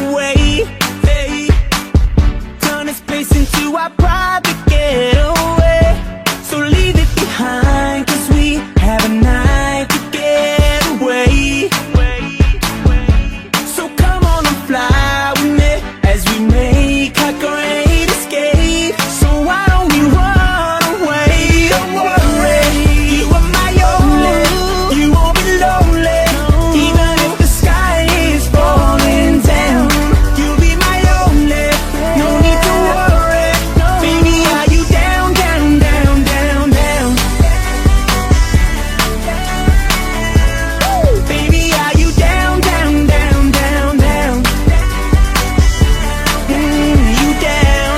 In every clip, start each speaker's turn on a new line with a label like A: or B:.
A: away. Hey, turn this place into our private getaway. So leave it behind, 'cause we have a night to get away. So come on and fly with me as we make our great escape. So why don't we run away? Don't worry, you are my only. You won't be lonely, even if the sky is falling down. You'll be my only, no need to worry. Baby, are you down, down, down, down, down? Baby, are you down, down, down, down, down? You down,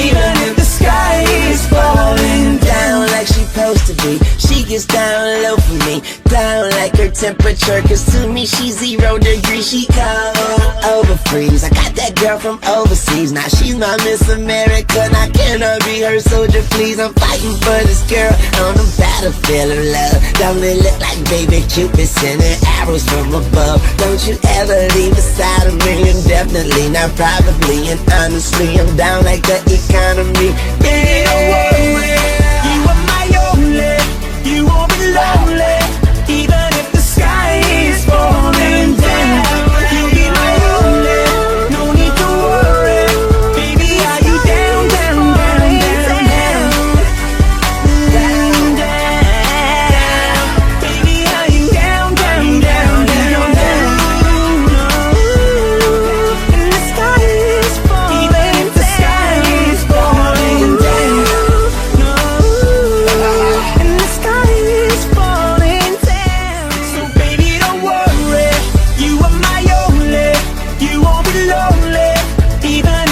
A: even if the sky is falling down like she supposed to be. She gets down low for me, down like her temperature, 'cause to me she's 0 degrees. She cold over freeze. I got that girl from overseas, now she's my Miss America. Now can I be her soldier, please? I'm fighting for this girl on the battlefield of love. Don't it look like baby Cupid sending arrows from above? Don't you ever leave aside of me, and definitely not probably, and honestly I'm down like the economy. Baby, don't worry, you are my only. You won't be lonely, even if the sky is falling down. You'll be my only, no need to worry. Baby, are you down, down, down, down, down? Down, down. Baby, are you down, down, down, down, down? And the sky is falling, even if the sky is falling down. And the sky is falling down. So baby, don't worry, you are my only. You won't be lonely, even